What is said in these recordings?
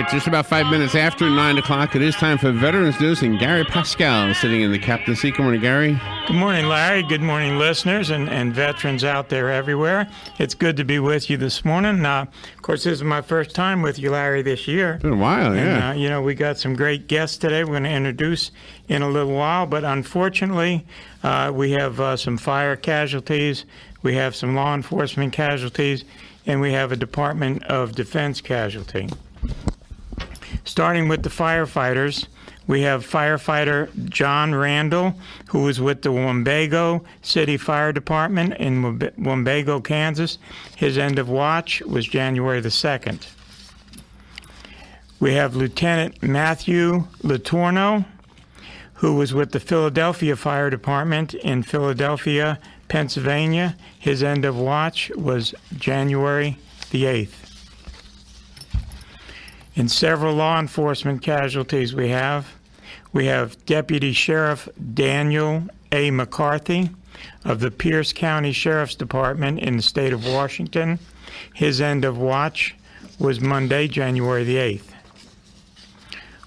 right, just about 5 minutes after 9 o'clock, it is time for Veterans News, and Gary Pascale sitting in the captain's seat. Good morning, Gary. Good morning, Larry. Good morning, listeners and veterans out there everywhere. It's good to be with you this morning. Of course, this is my first time with you, Larry, this year. It's been a while, yeah. And, we got some great guests today we're going to introduce in a little while, but unfortunately, we have some fire casualties, we have some law enforcement casualties, and we have a Department of Defense casualty. Starting with the firefighters, we have firefighter John Randall, who was with the Wambago City Fire Department in Wambago, Kansas. His end of watch was January the 2nd. We have Lieutenant Matthew Latorno, who was with the Philadelphia Fire Department in Philadelphia, Pennsylvania. His end of watch was January the 8th. In several law enforcement casualties we have Deputy Sheriff Daniel A. McCarthy of the Pierce County Sheriff's Department in the state of Washington. His end of watch was Monday, January the 8th.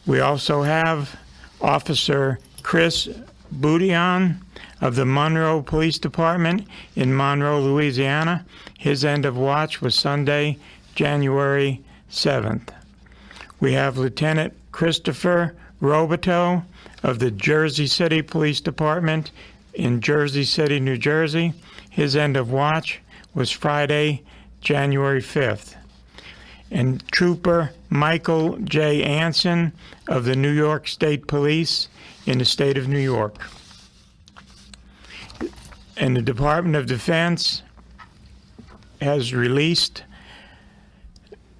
We also have Officer Chris Boudion of the Monroe Police Department in Monroe, Louisiana. His end of watch was Sunday, January 7th. We have Lieutenant Christopher Roboto of the Jersey City Police Department in Jersey City, New Jersey. His end of watch was Friday, January 5th. And Trooper Michael J. Anson of the New York State Police in the state of New York. And the Department of Defense has released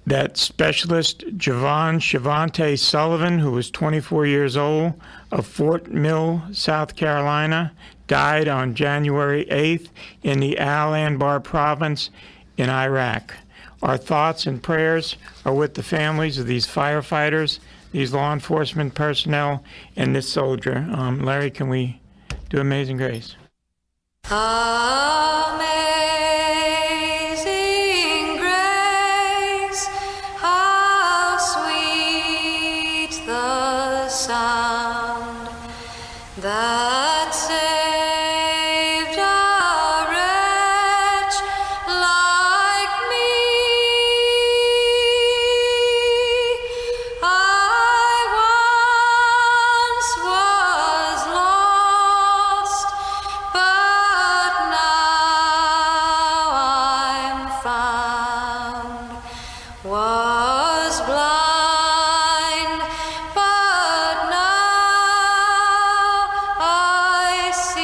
that Specialist Javon Shavante Sullivan, who was 24 years old, of Fort Mill, South Carolina, died on January 8th in the Al-Anbar province in Iraq. Our thoughts and prayers are with the families of these firefighters, these law enforcement personnel, and this soldier. Larry, can we do Amazing Grace? Amazing grace, how sweet the sound that saved a wretch like me. I once was lost, but now I'm found. Was blind, but now I see.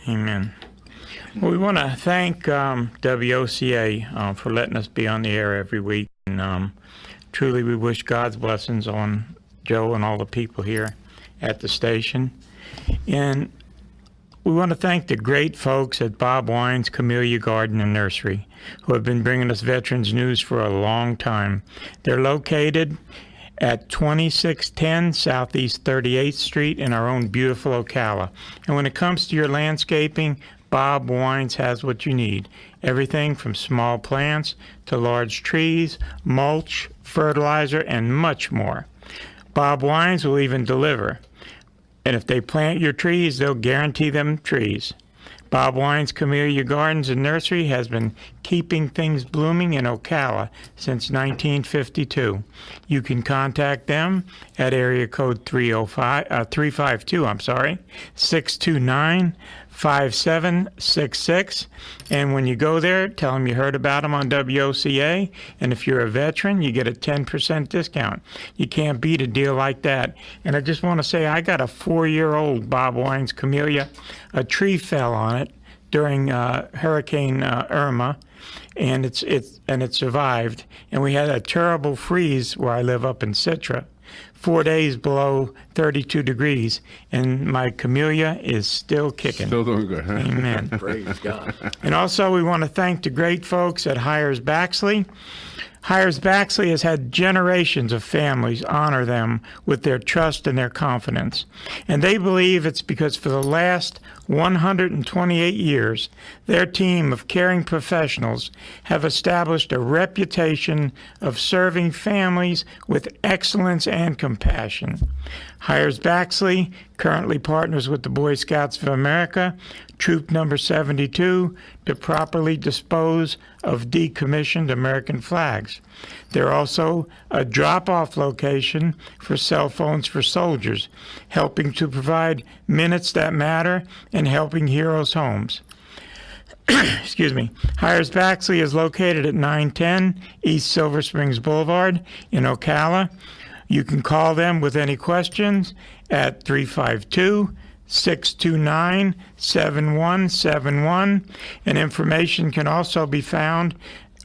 Amen. Well, we want to thank WOCA for letting us be on the air every week. And truly, we wish God's blessings on Joe and all the people here at the station. And we want to thank the great folks at Bob Wine's Camellia Garden and Nursery, who have been bringing us veterans news for a long time. They're located at 2610 Southeast 38th Street in our own beautiful Ocala. And when it comes to your landscaping, Bob Wines has what you need. Everything from small plants to large trees, mulch, fertilizer, and much more. Bob Wines will even deliver. And if they plant your trees, they'll guarantee them trees. Bob Wine's Camellia Gardens and Nursery has been keeping things blooming in Ocala since 1952. You can contact them at area code 352, 629 5766. And when you go there, tell them you heard about them on WOCA. And if you're a veteran, you get a 10% discount. You can't beat a deal like that. And I just want to say, I got a 4-year-old Bob Wine's camellia. A tree fell on it during Hurricane Irma, and it survived. And we had a terrible freeze where I live up in Citra, 4 days below 32 degrees, and my camellia is still kicking. Still doing good, huh? Amen. Praise God. And also, we want to thank the great folks at Hires Baxley. Hires Baxley has had generations of families honor them with their trust and their confidence. And they believe it's because for the last 128 years, their team of caring professionals have established a reputation of serving families with excellence and compassion. Hires Baxley currently partners with the Boy Scouts of America, Troop Number 72, to properly dispose of decommissioned American flags. They're also a drop-off location for cell phones for soldiers, helping to provide minutes that matter and helping heroes' homes. Excuse me. Hires Baxley is located at 910 East Silver Springs Boulevard in Ocala. You can call them with any questions at 352-629-7171, and information can also be found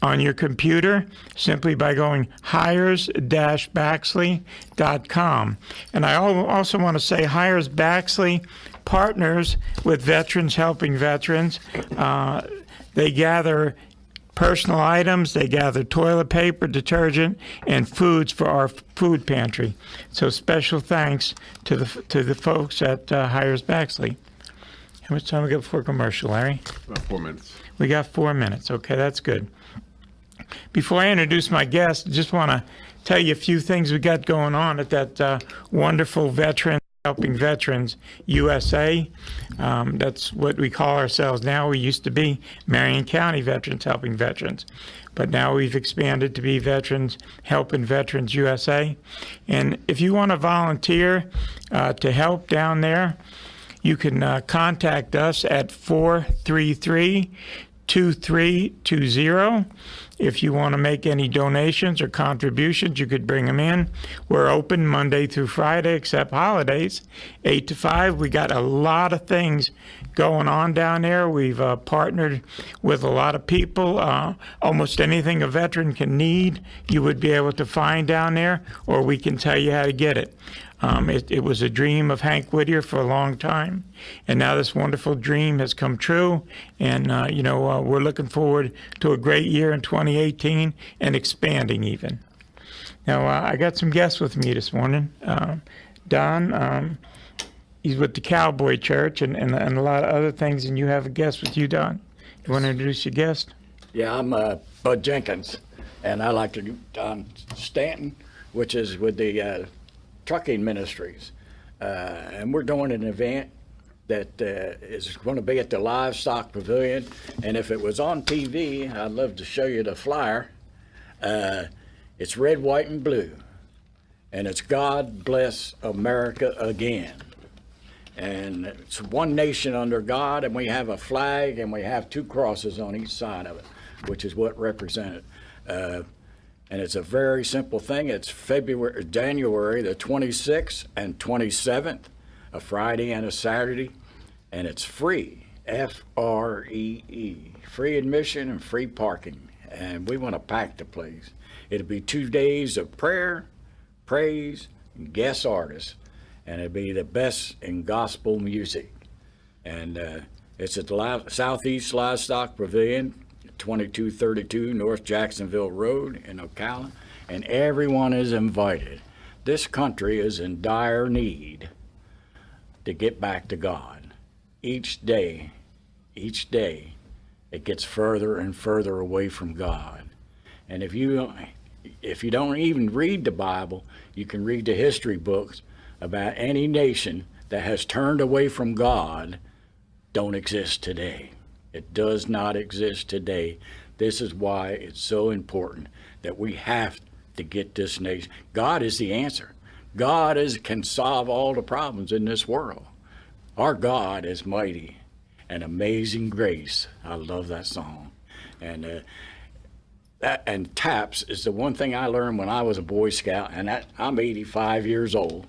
on your computer simply by going hires-baxley.com. And I also want to say Hires Baxley partners with Veterans Helping Veterans. They gather personal items, they gather toilet paper, detergent, and foods for our food pantry. So special thanks to the folks at Hires Baxley. How much time we got before commercial, Larry? About 4 minutes. We got 4 minutes. Okay, that's good. Before I introduce my guest, I just want to tell you a few things we got going on at that wonderful Veterans Helping Veterans USA. That's what we call ourselves now. We used to be Marion County Veterans Helping Veterans, but now we've expanded to be Veterans Helping Veterans USA. And if you want to volunteer to help down there, you can contact us at 433-2320. If you want to make any donations or contributions, you could bring them in. We're open Monday through Friday, except holidays, 8 to 5. We got a lot of things going on down there. We've partnered with a lot of people. Almost anything a veteran can need, you would be able to find down there, or we can tell you how to get it. It was a dream of Hank Whittier for a long time, and now this wonderful dream has come true. And we're looking forward to a great year in 2018 and expanding even. Now I got some guests with me this morning. Don, he's with the Cowboy Church and a lot of other things, and you have a guest with you, Don. You want to introduce your guest? Yeah, I'm Bud Jenkins, and I like to do Don Stanton, which is with the trucking ministries. And we're doing an event that is going to be at the Livestock Pavilion. And if it was on TV, I'd love to show you the flyer. It's red, white, and blue. And it's God Bless America Again. And it's one nation under God, and we have a flag, and we have 2 crosses on each side of it, which is what represented. And it's a very simple thing. It's January the 26th and 27th, a Friday and a Saturday, and it's free, F-R-E-E, free admission and free parking. And we want to pack the place. It'll be 2 days of prayer, praise, and guest artists, and it'll be the best in gospel music. And it's at the Southeast Livestock Pavilion, 2232 North Jacksonville Road in Ocala, and everyone is invited. This country is in dire need to get back to God. Each day, it gets further and further away from God. And if you don't even read the Bible, you can read the history books about any nation that has turned away from God don't exist today. It does not exist today. This is why it's so important that we have to get this nation. God is the answer. God can solve all the problems in this world. Our God is mighty, and Amazing Grace. I love that song. And and taps is the one thing I learned when I was a Boy Scout, and I'm 85 years old.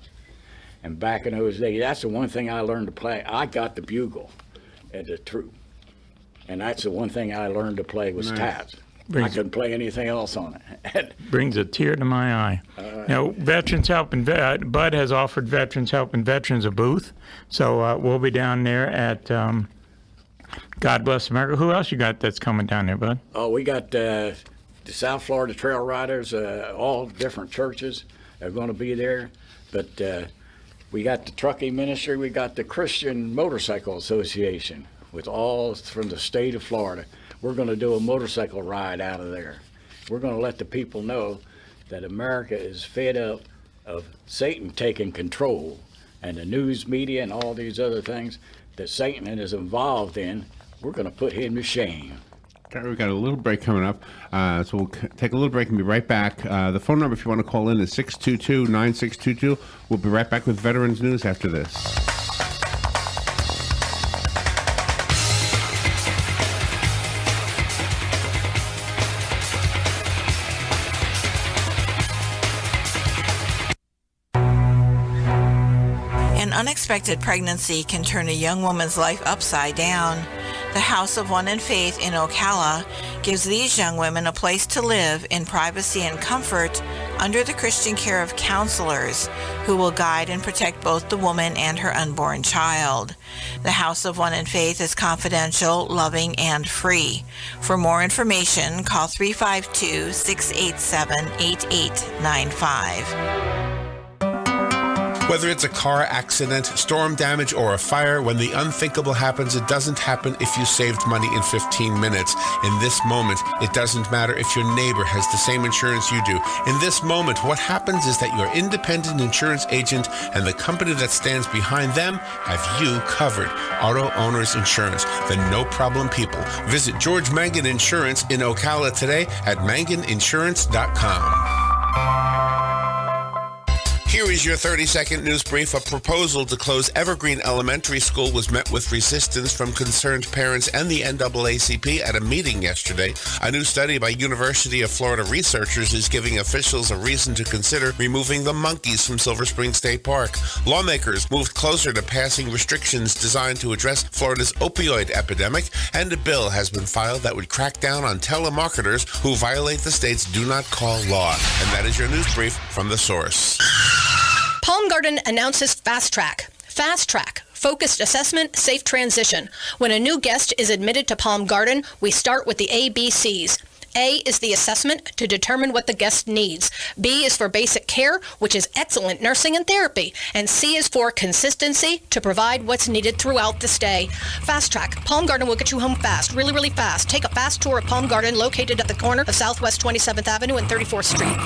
And back in those days, that's the one thing I learned to play. I got the bugle and the troop. And that's the one thing I learned to play was taps. I couldn't play anything else on it. Brings a tear to my eye. Now, Veterans Help and Bud has offered Veterans Help and Veterans a booth, so we'll be down there at God Bless America. Who else you got that's coming down there, Bud? Oh, we got the South Florida Trail Riders, all different churches are going to be there. But we got the trucking ministry, we got the Christian Motorcycle Association with all from the state of Florida. We're going to do a motorcycle ride out of there. We're going to let the people know that America is fed up of Satan taking control, and the news media and all these other things that Satan is involved in, we're going to put him to shame. Gary, we've got a little break coming up, so we'll take a little break and be right back. The phone number, if you want to call in, is 622-9622. We'll be right back with Veterans News after this. An unexpected pregnancy can turn a young woman's life upside down. The House of One in Faith in Ocala gives these young women a place to live in privacy and comfort under the Christian care of counselors who will guide and protect both the woman and her unborn child. The House of One in Faith is confidential, loving, and free. For more information, call 352-687-8895. Whether it's a car accident, storm damage, or a fire, when the unthinkable happens, it doesn't happen if you saved money in 15 minutes. In this moment, it doesn't matter if your neighbor has the same insurance you do. In this moment, what happens is that your independent insurance agent and the company that stands behind them have you covered. Auto Owners Insurance, the no-problem people. Visit George Mangan Insurance in Ocala today at manganinsurance.com. Here is your 30-second news brief. A proposal to close Evergreen Elementary School was met with resistance from concerned parents and the NAACP at a meeting yesterday. A new study by University of Florida researchers is giving officials a reason to consider removing the monkeys from Silver Spring State Park. Lawmakers moved closer to passing restrictions designed to address Florida's opioid epidemic, and a bill has been filed that would crack down on telemarketers who violate the state's do not call law. And that is your news brief from The Source. Palm Garden announces Fast Track. Fast Track, focused assessment, safe transition. When a new guest is admitted to Palm Garden, we start with the ABCs. A is the assessment to determine what the guest needs. B is for basic care, which is excellent nursing and therapy. And C is for consistency to provide what's needed throughout the stay. Fast Track. Palm Garden will get you home fast, really, really fast. Take a fast tour of Palm Garden located at the corner of Southwest 27th Avenue and 34th Street.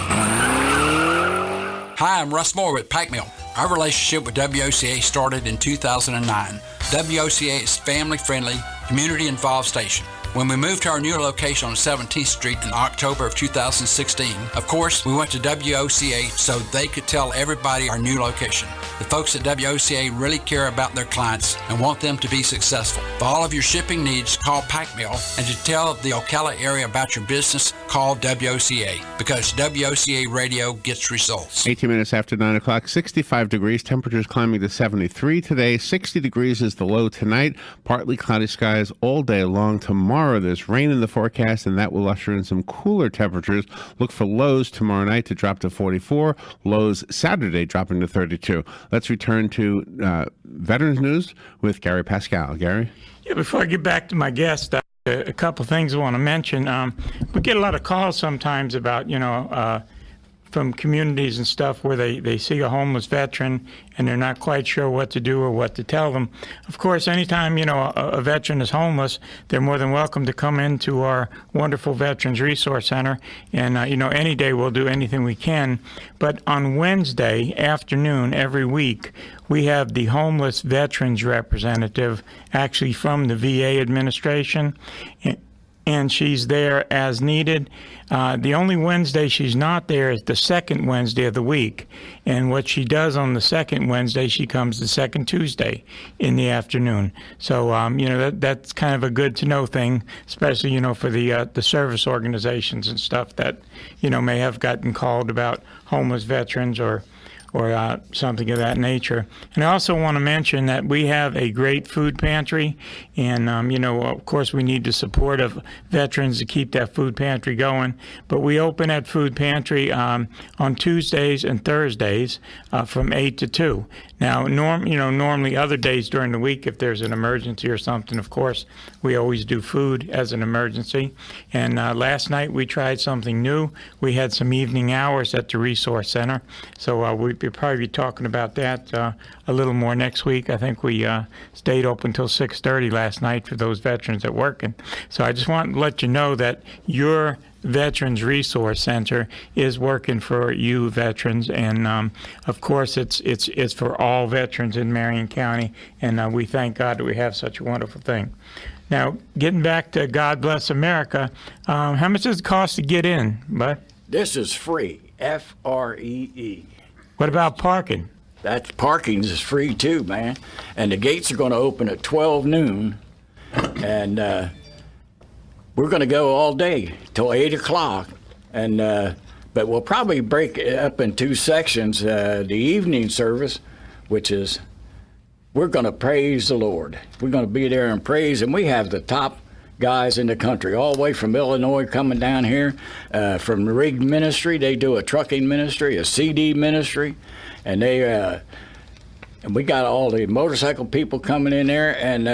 Hi, I'm Russ Moore with Pack Mill. Our relationship with WOCA started in 2009. WOCA is family-friendly, community-involved station. When we moved to our new location on 17th Street in October of 2016, of course, we went to WOCA so they could tell everybody our new location. The folks at WOCA really care about their clients and want them to be successful. For all of your shipping needs, call Pack Mill, and to tell the Ocala area about your business, call WOCA, because WOCA radio gets results. 18 minutes after 9 o'clock, 65 degrees, temperatures climbing to 73 today, 60 degrees is the low tonight, partly cloudy skies all day long. Tomorrow there's rain in the forecast, and that will usher in some cooler temperatures. Look for lows tomorrow night to drop to 44, lows Saturday dropping to 32. Let's return to Veterans News with Gary Pascale. Gary? Yeah, before I get back to my guest, a couple things I want to mention. We get a lot of calls sometimes about, from communities and stuff where they see a homeless veteran and they're not quite sure what to do or what to tell them. Of course, anytime, a veteran is homeless, they're more than welcome to come into our wonderful Veterans Resource Center. And, any day we'll do anything we can. But on Wednesday afternoon every week, we have the homeless veterans representative actually from the VA administration. and she's there as needed. The only Wednesday she's not there is the second Wednesday of the week. And what she does on the second Wednesday, she comes the second Tuesday in the afternoon. So, that's kind of a good to know thing, especially, for the service organizations and stuff that, may have gotten called about homeless veterans or something of that nature. And I also want to mention that we have a great food pantry, and of course we need the support of veterans to keep that food pantry going. But we open that food pantry on Tuesdays and Thursdays from 8 to 2. Now, normally other days during the week, if there's an emergency or something, of course, we always do food as an emergency. And last night we tried something new. We had some evening hours at the Resource Center. So we'll probably be talking about that a little more next week. I think we stayed open until 6:30 last night for those veterans that work. And so I just want to let you know that your Veterans Resource Center is working for you veterans, and of course it's for all veterans in Marion County, and we thank God that we have such a wonderful thing. Now, getting back to God Bless America, how much does it cost to get in, bud? This is free, Free. What about parking? That parking is free too, man. And the gates are going to open at 12 noon, and we're going to go all day till 8 o'clock. And but we'll probably break it up in two sections. The evening service, which is we're going to praise the Lord. We're going to be there and praise, and we have the top guys in the country, all the way from Illinois coming down here, from the rig ministry. They do a trucking ministry, a CD ministry, and and we got all the motorcycle people coming in there, and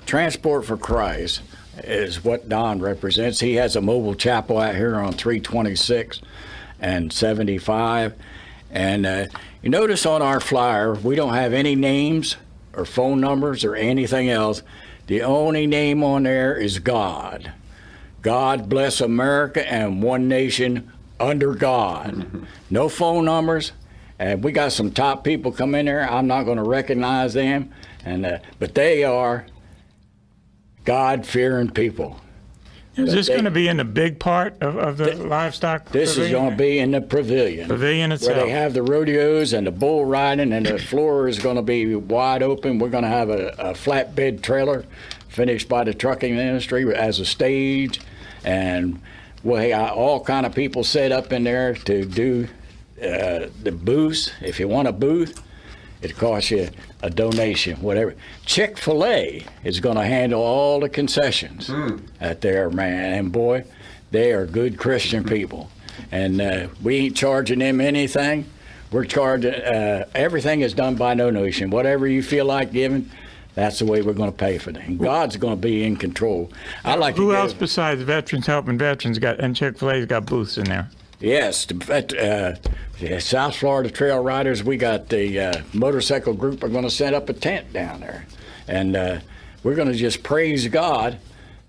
Transport for Christ is what Don represents. He has a mobile chapel out here on 326 and 75, and you notice on our flyer we don't have any names or phone numbers or anything else. The only name on there is God. God bless America and one nation under God. No phone numbers. And we got some top people come in there. I'm not going to recognize them, but they are God-fearing people. Is this going to be in the big part of the livestock This pavilion? is going to be in the pavilion. Pavilion itself. Where they have the rodeos and the bull riding, and the floor is going to be wide open. We're going to have a flatbed trailer finished by the trucking industry as a stage, and we'll have all kind of people set up in there to do the booths. If you want a booth, it costs you a donation, whatever. Chick-fil-A is going to handle all the concessions out there, man. And boy, they are good Christian people. And we ain't charging them anything. We're charging, everything is done by donation. Whatever you feel like giving, that's the way we're going to pay for them. God's going to be in control. Who else besides veterans helping veterans and Chick-fil-A's got booths in there? Yes, the South Florida Trail Riders, we got the motorcycle group are going to set up a tent down there. And we're going to just praise God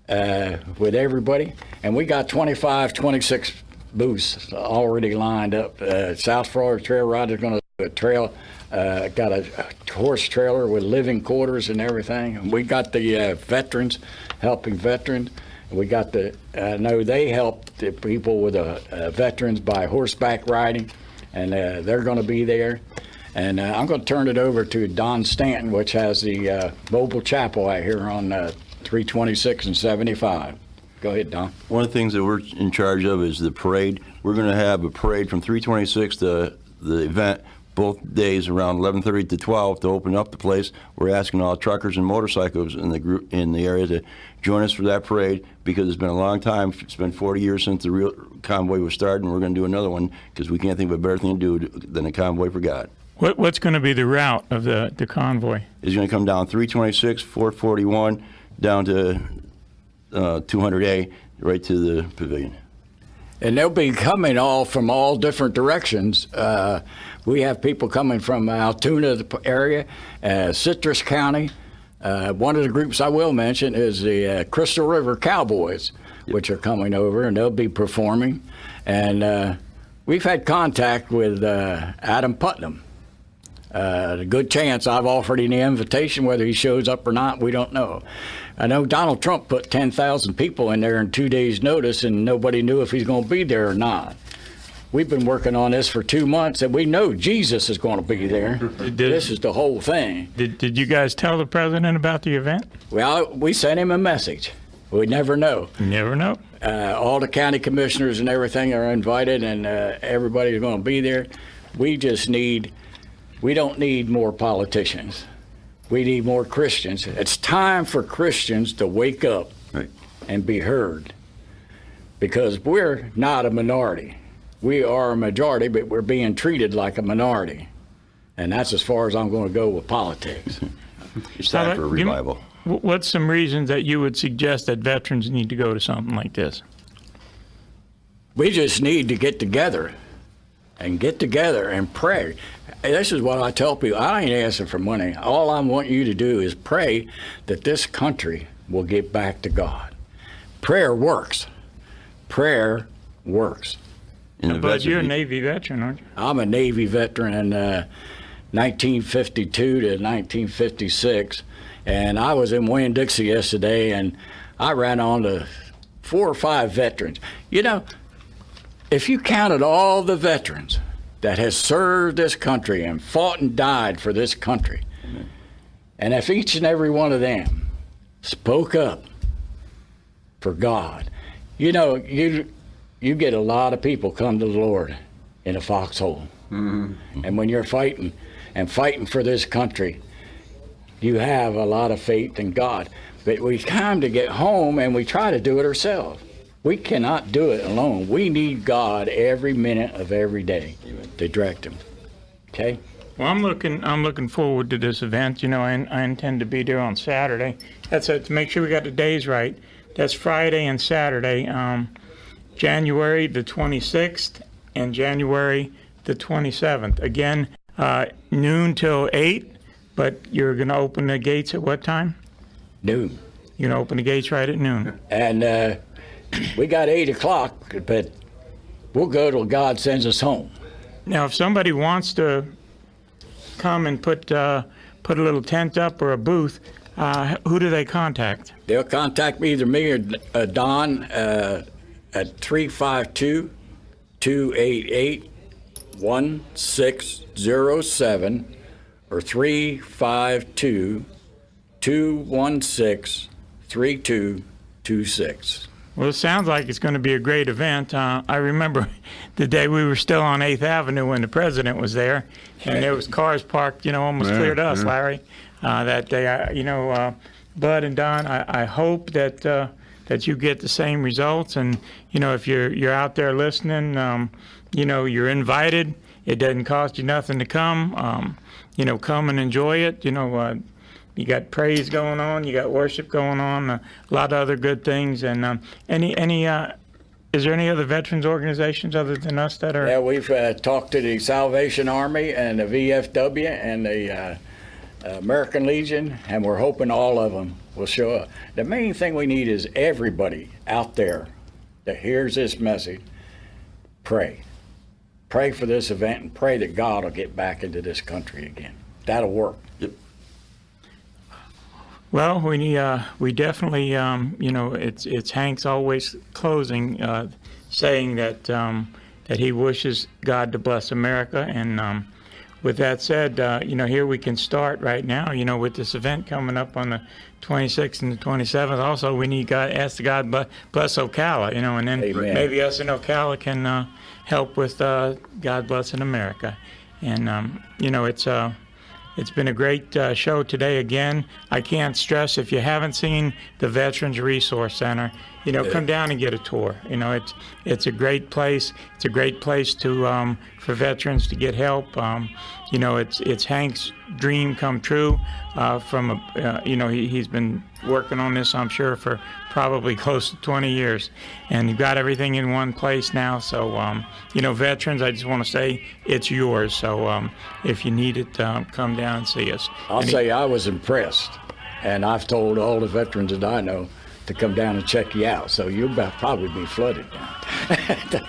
with everybody. And we got 26 booths already lined up. South Florida Trail Riders going to do a trail, got a horse trailer with living quarters and everything. And we got the veterans helping veterans. We got I know they help the people with veterans by horseback riding, and they're going to be there. And I'm going to turn it over to Don Stanton, which has the mobile chapel out here on 326 and 75. Go ahead, Don. One of the things that we're in charge of is the parade. We're going to have a parade from 326 to the event both days around 11:30 to 12 to open up the place. We're asking all truckers and motorcycles in the group in the area to join us for that parade because it's been a long time. It's been 40 years since the real convoy was started, and we're going to do another one because we can't think of a better thing to do than a convoy for God. What's going to be the route of the convoy? It's going to come down 326, 441, down to 200A, right to the pavilion. And they'll be coming all from all different directions. We have people coming from Altoona area, Citrus County. One of the groups I will mention is the Crystal River Cowboys, which are coming over, and they'll be performing. And we've had contact with Adam Putnam. A good chance I've offered him the invitation. Whether he shows up or not, we don't know. I know Donald Trump put 10,000 people in there in 2 days' notice, and nobody knew if he's going to be there or not. We've been working on this for 2 months, and we know Jesus is going to be there. This is the whole thing. Did you guys tell the president about the event? Well, we sent him a message. We never know. You never know. All the county commissioners and everything are invited, and everybody's going to be there. We don't need more politicians. We need more Christians. It's time for Christians to wake up and be heard, because we're not a minority. We are a majority, but we're being treated like a minority. And that's as far as I'm going to go with politics. It's time for a revival. What's some reasons that you would suggest that veterans need to go to something like this? We just need to get together and pray. This is what I tell people. I ain't asking for money. All I want you to do is pray that this country will get back to God. Prayer works. Prayer works. But you're a Navy veteran, aren't you? I'm a Navy veteran in 1952 to 1956. And I was in Winn-Dixie yesterday, and I ran on to 4 or 5 veterans. You know, if you counted all the veterans that has served this country and fought and died for this country, and if each and every one of them spoke up for God, you know, you get a lot of people come to the Lord in a foxhole. Mm-hmm. And when you're fighting for this country, you have a lot of faith in God. But we come to get home and we try to do it ourselves. We cannot do it alone. We need God every minute of every day to direct him. Okay? Well, I'm looking forward to this event. You know, I intend to be there on Saturday. That's it, to make sure we got the days right. That's Friday and Saturday, January the 26th and January the 27th. Again, noon till 8, but you're going to open the gates at what time? Noon. You're going to open the gates right at noon. And we got 8 o'clock, but we'll go till God sends us home. Now, if somebody wants to come and put a little tent up or a booth, who do they contact? They'll contact me, either me or Don, at 352-288-1607 or 352-216-3226. Well, it sounds like it's going to be a great event. I remember the day we were still on 8th Avenue when the president was there, and there was cars parked, you know, almost clear to us, Larry, that day. Bud and Don, I hope that you get the same results. And, you know, if you're out there listening, you know, you're invited. It doesn't cost you nothing to come. You know, come and enjoy it. You know, you got praise going on, you got worship going on, a lot of other good things. And is there any other veterans organizations other than us that are? Yeah, we've talked to the Salvation Army and the VFW and the American Legion, and we're hoping all of them will show up. The main thing we need is everybody out there that hears this message, pray. Pray for this event and pray that God will get back into this country again. That'll work. Yep. Well, we definitely, you know, it's Hank's always closing, saying that he wishes God to bless America. And with that said, you know, here we can start right now, you know, with this event coming up on the 26th and the 27th. Also, we need God, ask God bless Ocala, you know, and then Amen. Maybe us in Ocala can help with God blessing America. And, you know, it's been a great show today again. I can't stress, if you haven't seen the Veterans Resource Center, you know, come down and get a tour. You know, it's a great place. It's a great place to for veterans to get help. You know, it's Hank's dream come true. You know, he's been working on this, I'm sure, for probably close to 20 years, and you've got everything in one place now. So, you know, veterans, I just want to say it's yours. So, if you need it, come down and see us. I'll say I was impressed, and I've told all the veterans that I know to come down and check you out. So you'll probably be flooded down.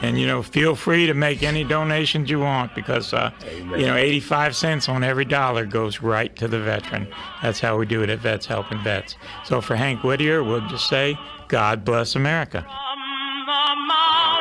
And, feel free to make any donations you want because, 85 cents on every dollar goes right to the veteran. That's how we do it at Vets Helping Vets. So for Hank Whittier, we'll just say, God bless America. From the mountains